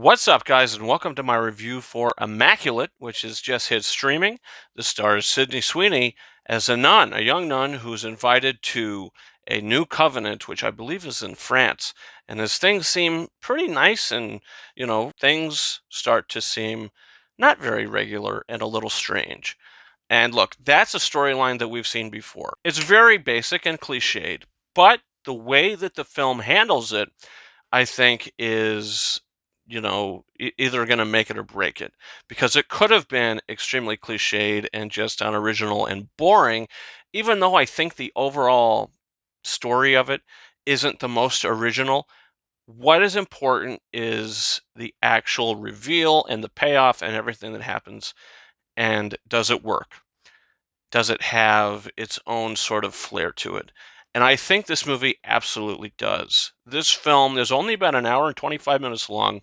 What's up, guys, and welcome to my review for Immaculate, which has just hit streaming. This stars Sydney Sweeney as a nun, a young nun who's invited to a new covenant, which I believe is in France. And as things seem pretty nice, and things start to seem not very regular and a little strange. And look, that's a storyline that we've seen before. It's very basic and cliched, but the way that the film handles it, I think, is either going to make it or break it, because it could have been extremely cliched and just unoriginal and boring, even though I think the overall story of it isn't the most original. What is important is the actual reveal and the payoff and everything that happens. And does it work? Does it have its own sort of flair to it? And I think this movie absolutely does. This film is only about an hour and 25 minutes long,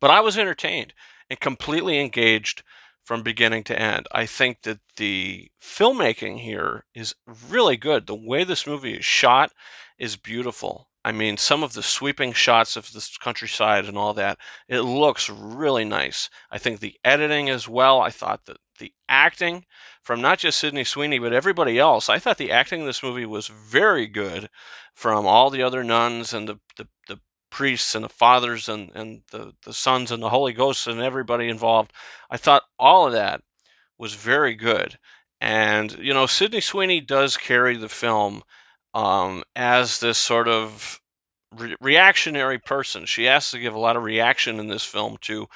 but I was entertained and completely engaged from beginning to end. I think that the filmmaking here is really good. The way this movie is shot is beautiful. I mean, some of the sweeping shots of this countryside and all that, it looks really nice. I think the editing as well. I thought that the acting from not just Sydney Sweeney, but everybody else, I thought the acting in this movie was very good, from all the other nuns and the priests and the fathers and the sons and the Holy Ghost and everybody involved. I thought all of that was very good. And, Sydney Sweeney does carry the film as this sort of reactionary person. She has to give a lot of reaction in this film to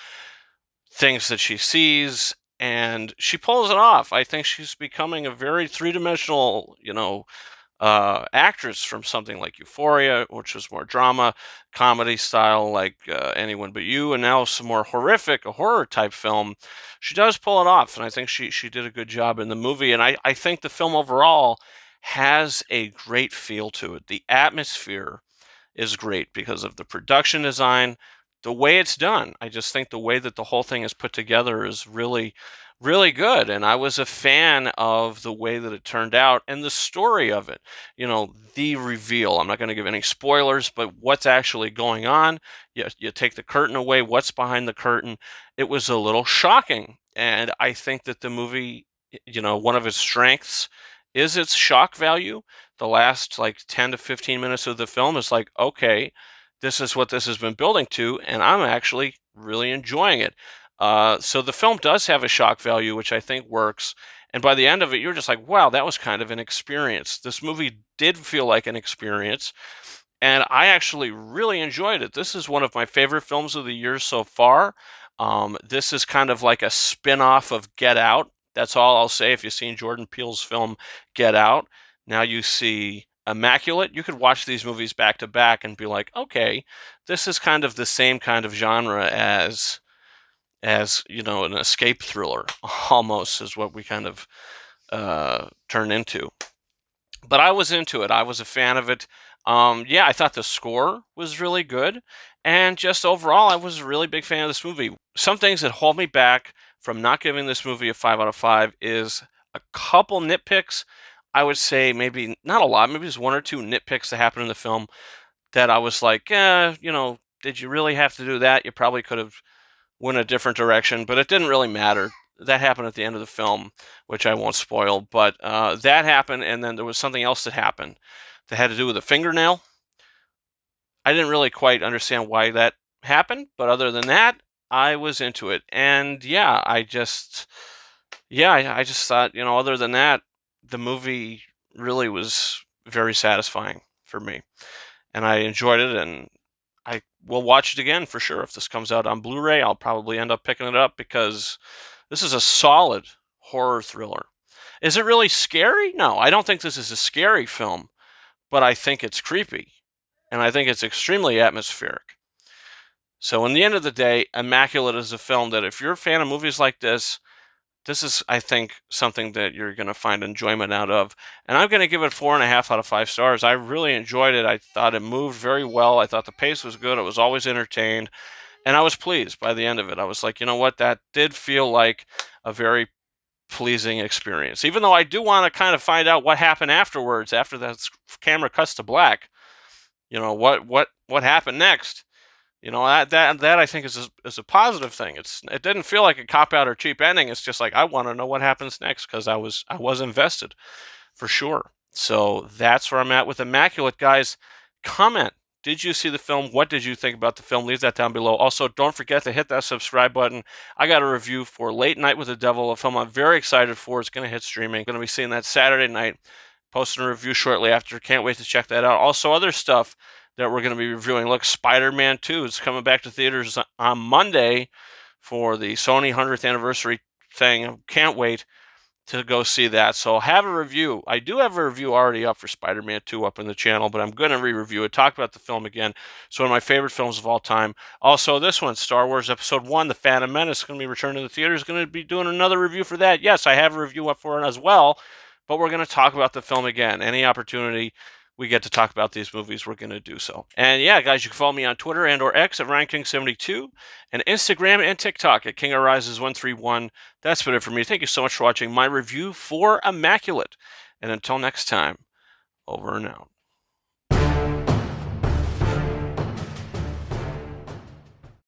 things that she sees, and she pulls it off. I think she's becoming a very three-dimensional, actress, from something like Euphoria, which was more drama, comedy style, like Anyone But You, and now some more horrific, a horror type film. She does pull it off, and I think she did a good job in the movie. And I think the film overall has a great feel to it. The atmosphere is great because of the production design, the way it's done. I just think the way that the whole thing is put together is really, really good. And I was a fan of the way that it turned out and the story of it. The reveal. I'm not going to give any spoilers, but what's actually going on. You take the curtain away, what's behind the curtain. It was a little shocking. And I think that the movie, one of its strengths is its shock value. The last like 10 to 15 minutes of the film is like, okay, this is what this has been building to, and I'm actually really enjoying it. So the film does have a shock value, which I think works. And by the end of it, you're just like, wow, that was kind of an experience. This movie did feel like an experience, and I actually really enjoyed it. This is one of my favorite films of the year so far. This is kind of like a spin-off of Get Out. That's all I'll say. If you've seen Jordan Peele's film Get Out, now you see Immaculate. You could watch these movies back to back and be like, okay, this is kind of the same kind of genre as an escape thriller, almost, is what we kind of turn into. But I was into it. I was a fan of it. Yeah, I thought the score was really good, and just overall, I was a really big fan of this movie. Some things that hold me back from not giving this movie a 5 out of 5 is a couple nitpicks. I would say maybe not a lot, maybe just one or two nitpicks that happen in the film that I was like, did you really have to do that? You probably could have went a different direction, but it didn't really matter. That happened at the end of the film, which I won't spoil, but that happened, and then there was something else that happened that had to do with a fingernail. I didn't really quite understand why that happened, but other than that, I was into it. And yeah, I just thought, other than that, the movie really was very satisfying for me, and I enjoyed it, and I will watch it again for sure. If this comes out on Blu-ray, I'll probably end up picking it up, because this is a solid horror thriller. Is it really scary? No, I don't think this is a scary film, but I think it's creepy, and I think it's extremely atmospheric. So in the end of the day, Immaculate is a film that, if you're a fan of movies like this is, I think, something that you're going to find enjoyment out of. And I'm going to give it 4.5 out of 5 stars. I really enjoyed it. I thought it moved very well. I thought the pace was good. I was always entertained. And I was pleased by the end of it. I was like, you know what? That did feel like a very pleasing experience. Even though I do want to kind of find out what happened afterwards, after that camera cuts to black. What happened next? You know, that I think is a positive thing. It didn't feel like a cop out or cheap ending. It's just like I want to know what happens next because I was invested for sure. So that's where I'm at with Immaculate, guys. Comment. Did you see the film? What did you think about the film? Leave that down below. Also, don't forget to hit that subscribe button. I got a review for Late Night with the Devil, a film I'm very excited for. It's going to hit streaming. Going to be seeing that Saturday night. Posting a review shortly after. Can't wait to check that out. Also, other stuff that we're going to be reviewing. Look, Spider-Man 2 is coming back to theaters on Monday for the Sony 100th anniversary thing. Can't wait to go see that. So have a review. I do have a review already up for Spider-Man 2 up in the channel, but I'm going to re-review it, talk about the film again. It's one of my favorite films of all time. Also, this one, Star Wars Episode 1, The Phantom Menace, is going to be returning to the theaters. Going to be doing another review for that. Yes, I have a review up for it as well, but we're going to talk about the film again. Any opportunity we get to talk about these movies, we're going to do so. And yeah, guys, you can follow me on Twitter and or X at RyanKing72 and Instagram and TikTok at KingArises131. That's been it for me. Thank you so much for watching my review for Immaculate. And until next time, over and out.